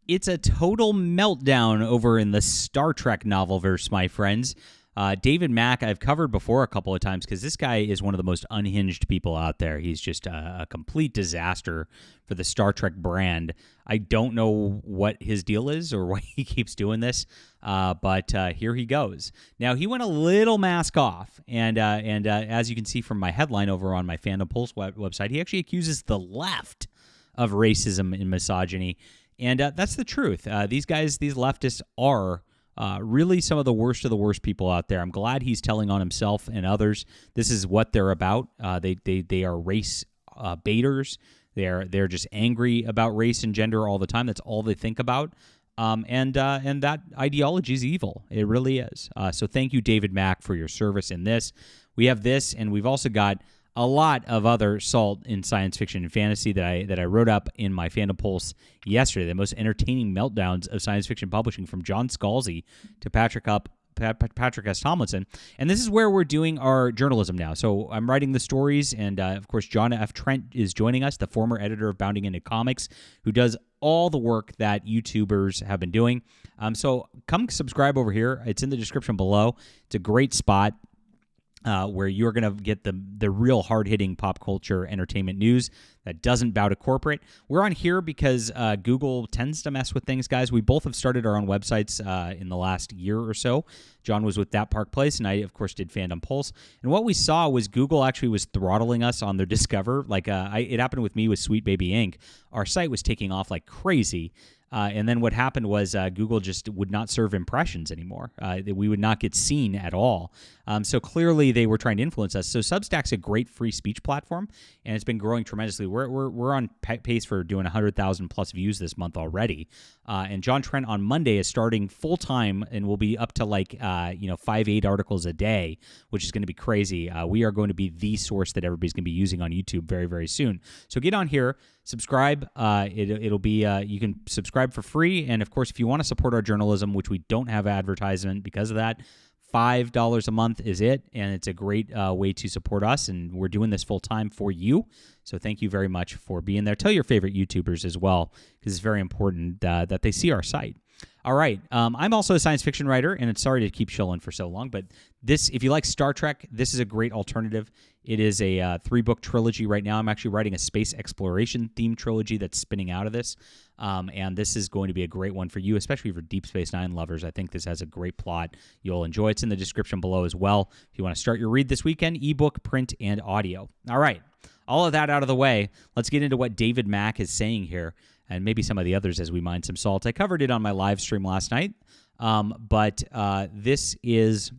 It's a total meltdown over in the Star Trek novelverse, my friends. David Mack, I've covered before a couple of times because this guy is one of the most unhinged people out there. He's just a complete disaster for the Star Trek brand. I don't know what his deal is or why he keeps doing this, but here he goes. Now, he went a little mask off, and as you can see from my headline over on my Fandom Pulse website, he actually accuses the left of racism and misogyny, and that's the truth. These leftists are really some of the worst people out there. I'm glad he's telling on himself and others. This is what they're about. They are race baiters. They're just angry about race and gender all the time. That's all they think about. And that ideology is evil. It really is. So thank you, David Mack, for your service in this. We have this, and we've also got a lot of other salt in science fiction and fantasy that I wrote up in my Fandom Pulse yesterday. The most entertaining meltdowns of science fiction publishing, from John Scalzi to Patrick S. Tomlinson. And this is where we're doing our journalism now. So I'm writing the stories, and of course, John F. Trent is joining us, the former editor of Bounding Into Comics, who does all the work that YouTubers have been doing. So come subscribe over here. It's in the description below. It's a great spot. Where you're going to get the real hard-hitting pop culture entertainment news that doesn't bow to corporate. We're on here because Google tends to mess with things, guys. We both have started our own websites in the last year or so. John was with That Park Place, and I, of course, did Fandom Pulse. And what we saw was Google actually was throttling us on their Discover. It happened with me with Sweet Baby Inc. Our site was taking off like crazy. And then what happened was Google just would not serve impressions anymore. We would not get seen at all. So clearly they were trying to influence us. So Substack's a great free speech platform, and it's been growing tremendously. We're on pace for doing 100,000 plus views this month already. And John Trent on Monday is starting full time, and will be up to 5-8 articles a day, which is going to be crazy. We are going to be the source that everybody's going to be using on YouTube very, very soon. So get on here, subscribe. It'll be you can subscribe for free, and of course, if you want to support our journalism, which we don't have advertisement because of that, $5 a month is it, and it's a great way to support us, and we're doing this full time for you. So thank you very much for being there. Tell your favorite YouTubers as well, because it's very important that they see our site. All right. I'm also a science fiction writer, and it's sorry to keep shilling for so long, but if you like Star Trek, this is a great alternative. It is a 3-book trilogy right now. I'm actually writing a space exploration themed trilogy that's spinning out of this, and this is going to be a great one for you, especially for Deep Space Nine lovers. I think this has a great plot. You'll enjoy it. It's in the description below as well if you want to start your read this weekend, ebook, print, and audio. All right. All of that out of the way, let's get into what David Mack is saying here, and maybe some of the others as we mine some salt. I covered it on my live stream last night, but this is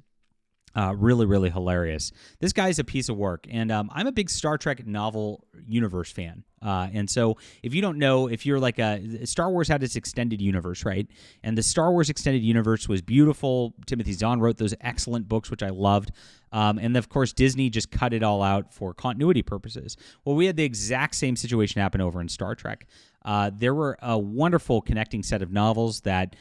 really, really hilarious. This guy's a piece of work, and I'm a big Star Trek novel universe fan. And so if you don't know, if you're like Star Wars had its extended universe, right? And the Star Wars extended universe was beautiful. Timothy Zahn wrote those excellent books, which I loved. And of course, Disney just cut it all out for continuity purposes. Well, we had the exact same situation happen over in Star Trek. There were a wonderful connecting set of novels that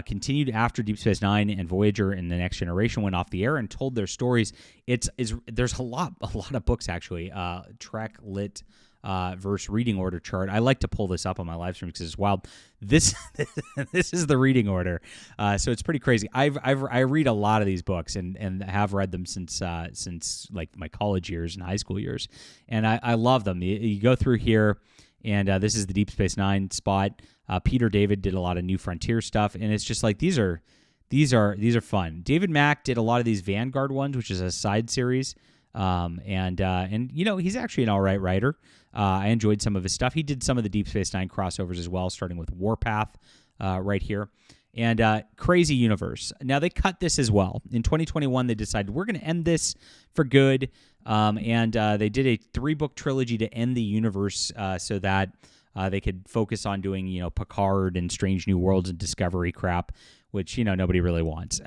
continued after Deep Space Nine and Voyager and The Next Generation went off the air and told their stories. There's a lot of books actually. Trek Lit versus reading order chart. I like to pull this up on my live stream because it's wild. This is the reading order, so it's pretty crazy. I read a lot of these books and have read them since like my college years and high school years, and I love them. You go through here. And this is the Deep Space Nine spot. Peter David did a lot of New Frontier stuff, and it's just like these are fun. David Mack did a lot of these Vanguard ones, which is a side series, and he's actually an all right writer. I enjoyed some of his stuff. He did some of the Deep Space Nine crossovers as well, starting with Warpath right here. And Crazy Universe. Now, they cut this as well. In 2021, they decided we're going to end this for good. And they did a 3-book trilogy to end the universe so that they could focus on doing, Picard and Strange New Worlds and Discovery crap, which, nobody really wants.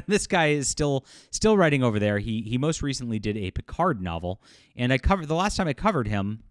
This guy is still writing over there. He most recently did a Picard novel. And the last time I covered him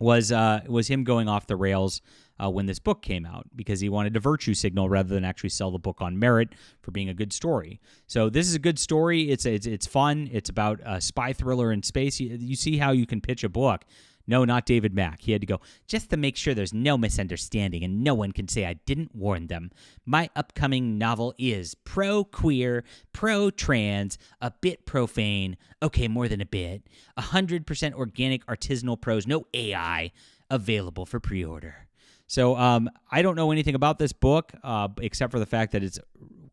was him going off the rails when this book came out, because he wanted to virtue signal rather than actually sell the book on merit for being a good story. So this is a good story. It's fun. It's about a spy thriller in space. You see how you can pitch a book No, not David Mack. He had to go, just to make sure there's no misunderstanding and no one can say I didn't warn them. My upcoming novel is pro-queer, pro-trans, a bit profane, okay, more than a bit, 100% organic artisanal prose, no AI, available for pre-order. So I don't know anything about this book except for the fact that it's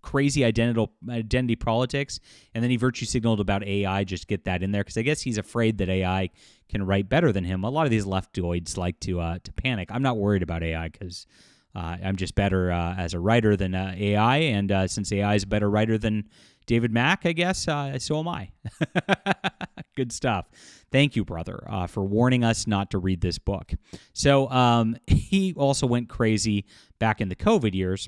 crazy identity politics, and then he virtue signaled about AI. Just get that in there because I guess he's afraid that AI can write better than him. A lot of these leftoids like to panic. I'm not worried about AI because I'm just better as a writer than AI, and since AI is a better writer than David Mack, I guess, so am I. Good stuff. Thank you, brother, for warning us not to read this book. So he also went crazy back in the COVID years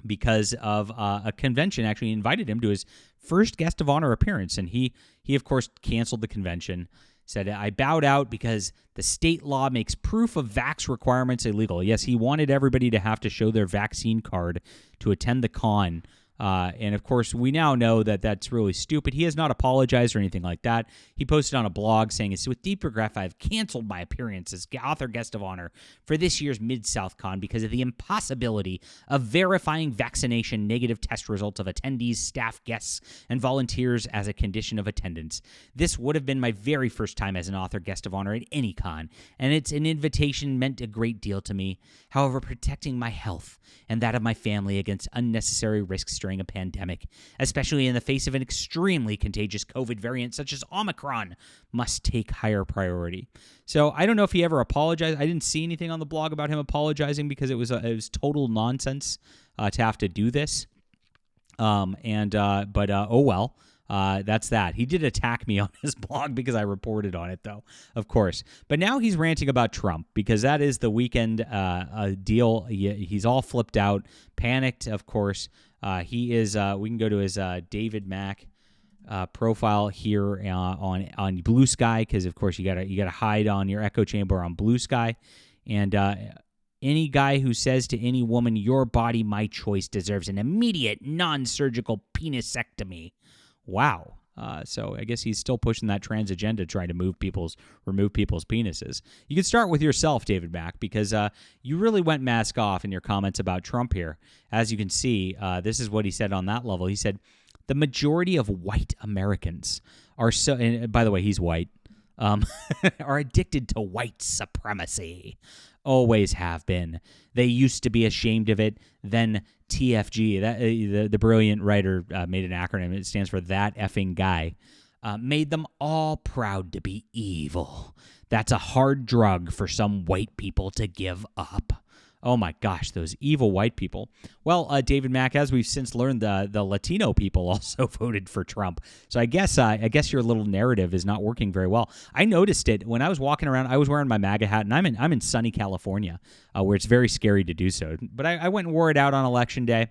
because of a convention actually invited him to his first guest of honor appearance. And he of course, canceled the convention, said, I bowed out because the state law makes proof of vax requirements illegal. Yes, he wanted everybody to have to show their vaccine card to attend the con. And of course, we now know that that's really stupid. He has not apologized or anything like that. He posted on a blog saying, it's with deep regret I've canceled my appearance as author guest of honor for this year's Mid-South Con because of the impossibility of verifying vaccination negative test results of attendees, staff, guests, and volunteers as a condition of attendance. This would have been my very first time as an author guest of honor at any con, and it's an invitation meant a great deal to me. However, protecting my health and that of my family against unnecessary risks during a pandemic, especially in the face of an extremely contagious COVID variant such as Omicron, must take higher priority. So I don't know if he ever apologized. I didn't see anything on the blog about him apologizing because it was total nonsense to have to do this. But oh well. That's that. He did attack me on his blog because I reported on it, though, of course. But now he's ranting about Trump because that is the weekend deal. He's all flipped out, panicked, of course. He is. We can go to his David Mack profile here on Blue Sky because, of course, you gotta hide on your echo chamber on Blue Sky, and any guy who says to any woman, "Your body, my choice," deserves an immediate non-surgical penisectomy. Wow. So I guess he's still pushing that trans agenda, trying to remove people's penises. You can start with yourself, David Mack, because you really went mask off in your comments about Trump here. As you can see, this is what he said on that level. He said, the majority of white Americans are so, and by the way, he's white, are addicted to white supremacy. Always have been. They used to be ashamed of it. Then TFG, the brilliant writer made an acronym. It stands for that effing guy. Made them all proud to be evil. That's a hard drug for some white people to give up. Oh my gosh, those evil white people. Well, David Mack, as we've since learned, the Latino people also voted for Trump. So I guess your little narrative is not working very well. I noticed it when I was walking around. I was wearing my MAGA hat, and I'm in sunny California, where it's very scary to do so. But I went and wore it out on Election Day.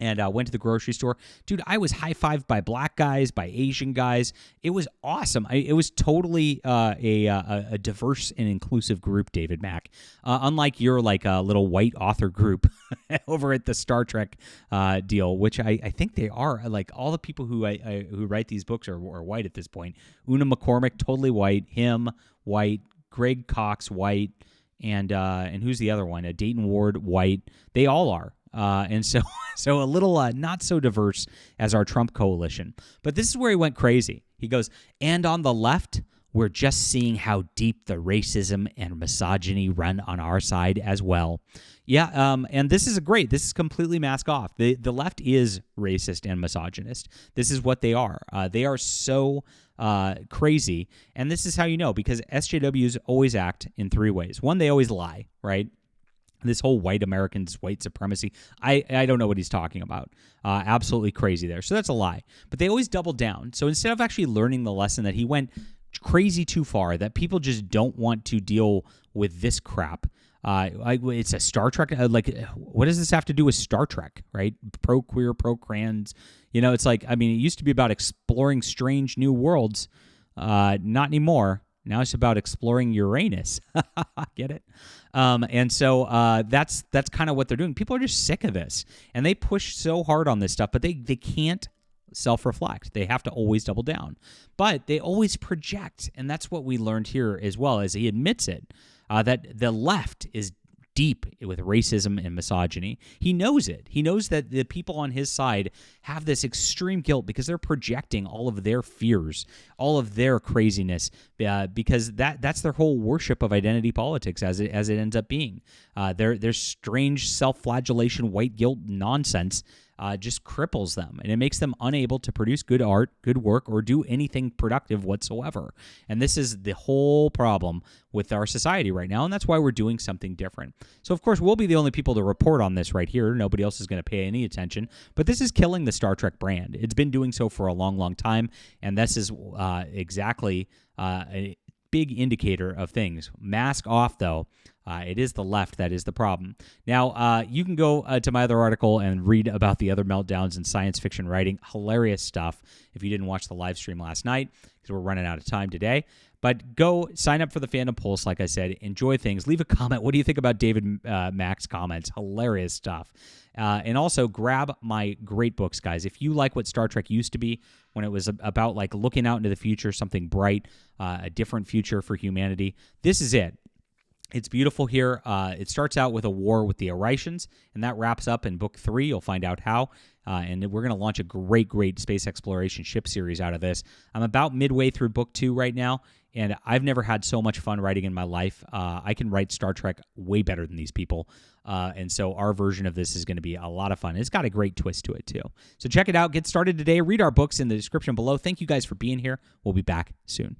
And went to the grocery store. Dude, I was high-fived by black guys, by Asian guys. It was awesome. It was totally a diverse and inclusive group, David Mack. Unlike your little white author group over at the Star Trek deal, which I think they are. Like all the people who write these books are white at this point. Una McCormick, totally white. Him, white. Greg Cox, white. And who's the other one? Dayton Ward, white. They all are. And so a little not so diverse as our Trump coalition. But this is where he went crazy. He goes, and on the left, we're just seeing how deep the racism and misogyny run on our side as well. Yeah, and this is this is completely mask off. The left is racist and misogynist. This is what they are. They are so crazy. And this is how you know, because SJWs always act in three ways. One, they always lie, right? This whole white Americans, white supremacy, I don't know what he's talking about. Absolutely crazy there. So that's a lie. But they always double down. So instead of actually learning the lesson that he went crazy too far, that people just don't want to deal with this crap. It's a Star Trek. What does this have to do with Star Trek, right? Pro-queer, pro-trans. It's like, it used to be about exploring strange new worlds. Not anymore. Now it's about exploring Uranus. Get it? And so that's kind of what they're doing. People are just sick of this, and they push so hard on this stuff, but they can't self-reflect. They have to always double down. But they always project, and that's what we learned here as well, as he admits it, that the left is deep with racism and misogyny. He knows it. He knows that the people on his side have this extreme guilt because they're projecting all of their fears, all of their craziness, because that's their whole worship of identity politics as it ends up being. Their strange self-flagellation, white guilt nonsense just cripples them, and it makes them unable to produce good art, good work, or do anything productive whatsoever. And this is the whole problem with our society right now, and that's why we're doing something different. So, of course, we'll be the only people to report on this right here. Nobody else is going to pay any attention, but this is killing the Star Trek brand. It's been doing so for a long, long time, and this is exactly a big indicator of things. Mask off, though. It is the left that is the problem. Now, you can go to my other article and read about the other meltdowns in science fiction writing. Hilarious stuff if you didn't watch the live stream last night, because we're running out of time today. But go sign up for the Fandom Pulse, like I said. Enjoy things. Leave a comment. What do you think about David Mack's comments? Hilarious stuff. And also grab my great books, guys. If you like what Star Trek used to be, when it was about like looking out into the future, something bright, a different future for humanity, this is it. It's beautiful here. It starts out with a war with the Oricians, and that wraps up in Book 3. You'll find out how. And we're going to launch a great space exploration ship series out of this. I'm about midway through Book 2 right now, and I've never had so much fun writing in my life. I can write Star Trek way better than these people. And so our version of this is going to be a lot of fun. It's got a great twist to it, too. So check it out. Get started today. Read our books in the description below. Thank you guys for being here. We'll be back soon.